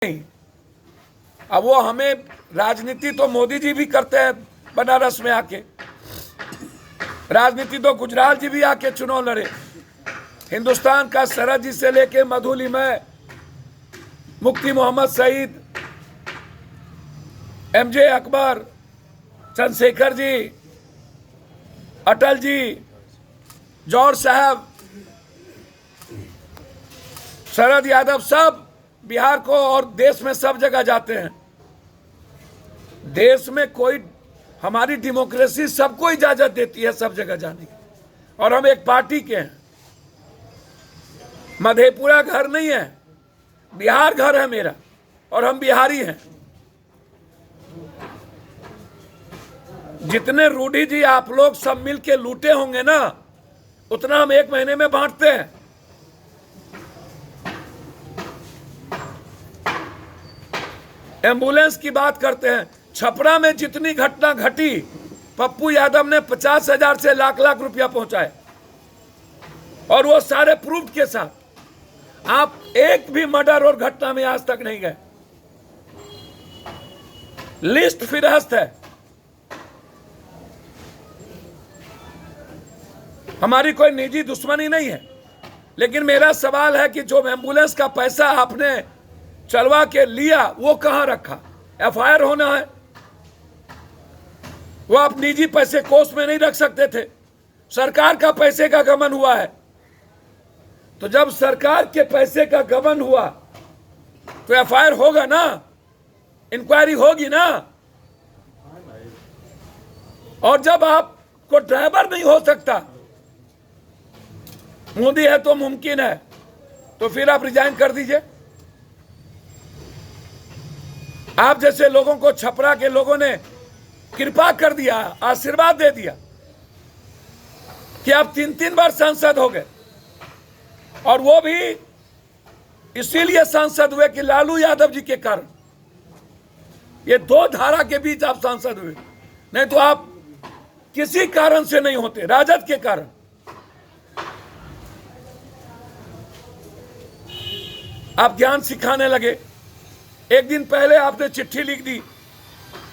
नहीं। अब वो हमें राजनीति तो मोदी जी भी करते हैं, बनारस में आके राजनीति तो गुजरात जी भी आके चुनाव लड़े। हिंदुस्तान का सरहद जी से लेके मधुलिमय, मुफ्ती मोहम्मद सईद, एमजे अकबर, चंद्रशेखर जी, अटल जी, जौहर साहब, शरद यादव, सब बिहार को और देश में सब जगह जाते हैं। देश में कोई, हमारी डेमोक्रेसी सबको इजाजत देती है सब जगह जाने की, और हम एक पार्टी के हैं। मधेपुरा घर नहीं है, बिहार घर है मेरा, और हम बिहारी हैं। जितने रूढ़ी जी आप लोग सब मिलके लूटे होंगे ना, उतना हम एक महीने में बांटते हैं। एम्बुलेंस की बात करते हैं, छपरा में जितनी घटना घटी, पप्पू यादव ने 50,000 से लाख लाख रुपया पहुंचाए, और वो सारे प्रूफ के साथ। आप एक भी मर्डर और घटना में आज तक नहीं गए। लिस्ट फिरहस्त है। हमारी कोई निजी दुश्मनी नहीं है, लेकिन मेरा सवाल है कि जो एम्बुलेंस का पैसा आपने चलवा के लिया, वो कहां रखा? एफआईआर होना है। वो आप निजी पैसे कोष में नहीं रख सकते थे। सरकार का पैसे का गबन हुआ है, तो जब सरकार के पैसे का गबन हुआ तो एफआईआर होगा ना, इंक्वायरी होगी ना। और जब आपको ड्राइवर नहीं हो सकता, मोदी है तो मुमकिन है, तो फिर आप रिजाइन कर दीजिए। आप जैसे लोगों को छपरा के लोगों ने कृपा कर दिया, आशीर्वाद दे दिया कि आप 3-3 बार सांसद हो गए, और वो भी इसीलिए सांसद हुए कि लालू यादव जी के कारण। ये दो धारा के बीच आप सांसद हुए, नहीं तो आप किसी कारण से नहीं होते, राजद के कारण। आप ज्ञान सिखाने लगे। एक दिन पहले आपने चिट्ठी लिख दी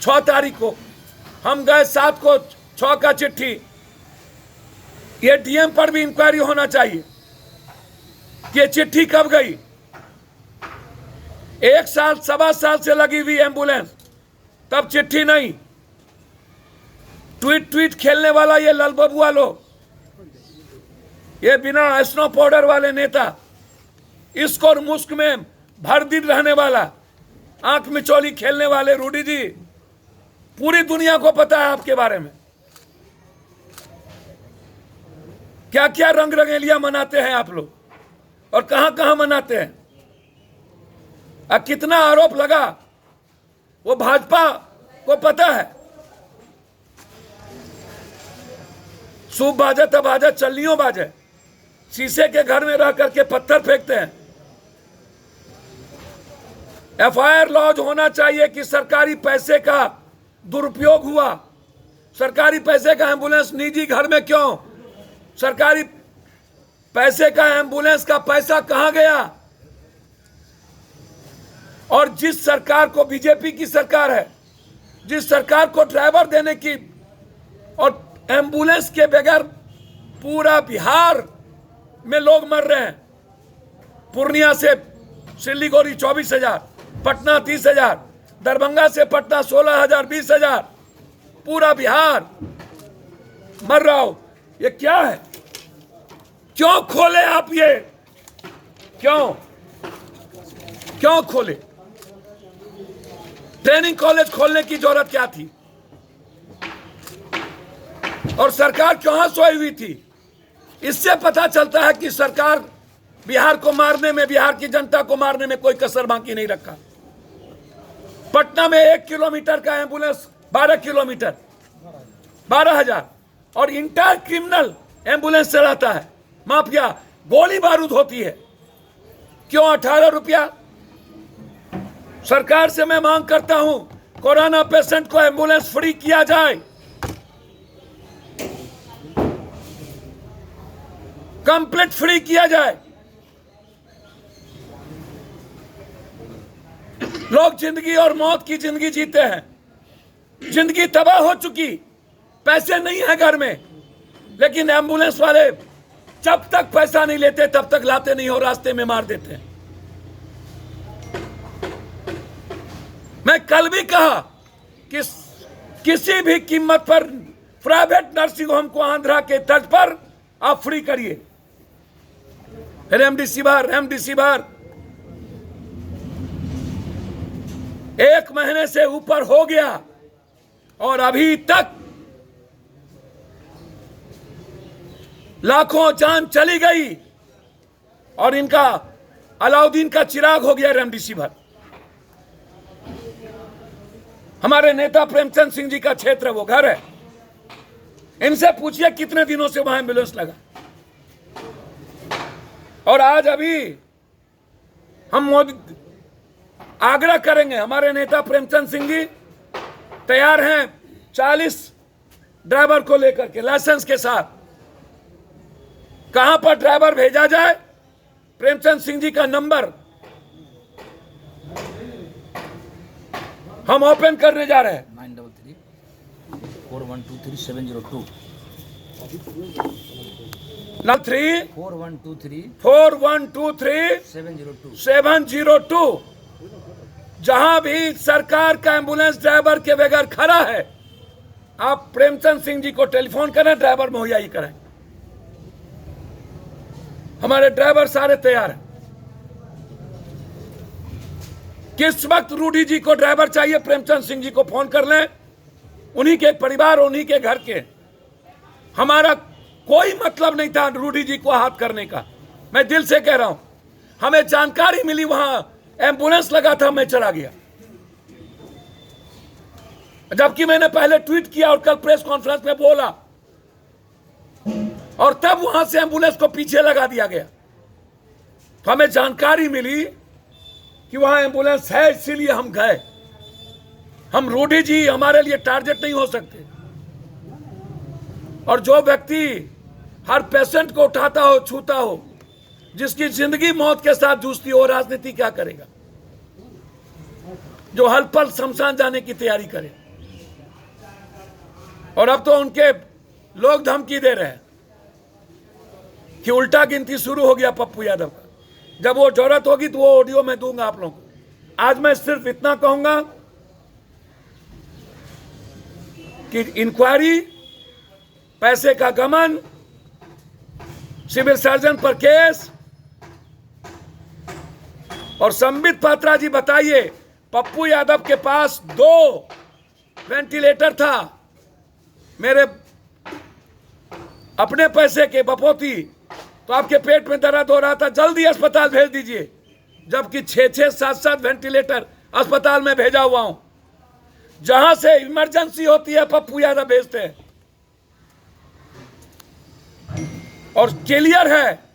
6 तारीख को, हम गए 7 को, 6 का चिट्ठी। ये डीएम पर भी इंक्वायरी होना चाहिए कि ये चिट्ठी कब गई। 1 साल 1.25 साल से लगी हुई एम्बुलेंस, तब चिट्ठी नहीं। ट्वीट खेलने वाला ये ललबबुआ लोग, ये बिना स्नो पाउडर वाले नेता, इसको और मुस्क में भर दिन रहने वाला, आंख में चोली खेलने वाले रूडी जी, पूरी दुनिया को पता है आपके बारे में। क्या क्या रंग रंगेलियां मनाते हैं आप लोग, और कहां कहां मनाते हैं। अब कितना आरोप लगा, वो भाजपा को पता है। सूप बाजे तब बाजे, चलनियों बाजे। शीशे के घर में रह करके पत्थर फेंकते हैं। एफआईआर लॉन्च होना चाहिए कि सरकारी पैसे का दुरुपयोग हुआ। सरकारी पैसे का एम्बुलेंस निजी घर में क्यों? सरकारी पैसे का एम्बुलेंस का पैसा कहां गया? और जिस सरकार को, बीजेपी की सरकार है, जिस सरकार को ड्राइवर देने की और एम्बुलेंस के बगैर पूरा बिहार में लोग मर रहे हैं। पूर्णिया से सिलीगुड़ी 24,000, पटना 30,000, दरभंगा से पटना 16,000, 20,000, पूरा बिहार मर रहा हो। ये क्या है? क्यों खोले आप ये? क्यों खोले? ट्रेनिंग कॉलेज खोलने की जरूरत क्या थी? और सरकार कहां सोई हुई थी? इससे पता चलता है कि सरकार बिहार को मारने में, बिहार की जनता को मारने में कोई कसर बाकी नहीं रखा। पटना में 1 किलोमीटर का एम्बुलेंस 12 किलोमीटर, 12,000, और इंटायर क्रिमिनल एम्बुलेंस चलाता है, माफिया, गोली बारूद होती है। क्यों 18 रुपया? सरकार से मैं मांग करता हूं, कोरोना पेशेंट को एम्बुलेंस फ्री किया जाए, कंप्लीट फ्री किया जाए। लोग जिंदगी और मौत की जिंदगी जीते हैं, जिंदगी तबाह हो चुकी, पैसे नहीं है घर में, लेकिन एम्बुलेंस वाले जब तक पैसा नहीं लेते तब तक लाते नहीं हो, रास्ते में मार देते हैं। मैं कल भी कहा कि किसी भी कीमत पर प्राइवेट नर्सिंग होम को आंध्रा के तट पर आप फ्री करिए। रेमडेसिविर 1 महीने से ऊपर हो गया और अभी तक लाखों जान चली गई और इनका अलाउद्दीन का चिराग हो गया रेमडेसिविर। हमारे नेता प्रेमचंद सिंह जी का क्षेत्र वो घर है, इनसे पूछिए कितने दिनों से वहां एम्बुलेंस लगा। और आज अभी हम मोदी आग्रह करेंगे, हमारे नेता प्रेमचंद सिंह जी तैयार हैं 40 ड्राइवर को लेकर के लाइसेंस के साथ। कहां पर ड्राइवर भेजा जाए, प्रेमचंद सिंह जी का नंबर हम ओपन करने जा रहे हैं। 934123 702 जहां भी सरकार का एम्बुलेंस ड्राइवर के बगैर खड़ा है, आप प्रेमचंद सिंह जी को टेलीफोन करें, ड्राइवर मुहैया ही करें। हमारे ड्राइवर सारे तैयार हैं। किस वक्त रूडी जी को ड्राइवर चाहिए, प्रेमचंद सिंह जी को फोन कर लें, उन्हीं के परिवार, उन्हीं के घर के। हमारा कोई मतलब नहीं था रूडी जी को हाथ करने का, मैं दिल से कह रहा हूं। हमें जानकारी मिली वहां एम्बुलेंस लगा था, मैं चला गया, जबकि मैंने पहले ट्वीट किया और कल प्रेस कॉन्फ्रेंस में बोला, और तब वहां से एम्बुलेंस को पीछे लगा दिया गया। तो हमें जानकारी मिली कि वहां एम्बुलेंस है, इसीलिए हम गए। हम रूडी जी हमारे लिए टारगेट नहीं हो सकते। और जो व्यक्ति हर पेशेंट को उठाता हो, छूता हो, जिसकी जिंदगी मौत के साथ जूझती हो, राजनीति क्या करेगा? जो हर पल शमशान जाने की तैयारी करे। और अब तो उनके लोग धमकी दे रहे हैं कि उल्टा गिनती शुरू हो गया पप्पू यादव का। जब वो जरूरत होगी तो वो ऑडियो में दूंगा आप लोगों को। आज मैं सिर्फ इतना कहूंगा कि इंक्वायरी, पैसे का गमन, सिविल सर्जन पर केस, और संबित पात्रा जी बताइए, पप्पू यादव के पास 2 वेंटिलेटर था, मेरे अपने पैसे के बपोती, तो आपके पेट में दर्द हो रहा था, जल्दी अस्पताल भेज दीजिए, जबकि 6-6, 7-7 वेंटिलेटर अस्पताल में भेजा हुआ हूं। जहां से इमरजेंसी होती है पप्पू यादव भेजते हैं, और क्लियर है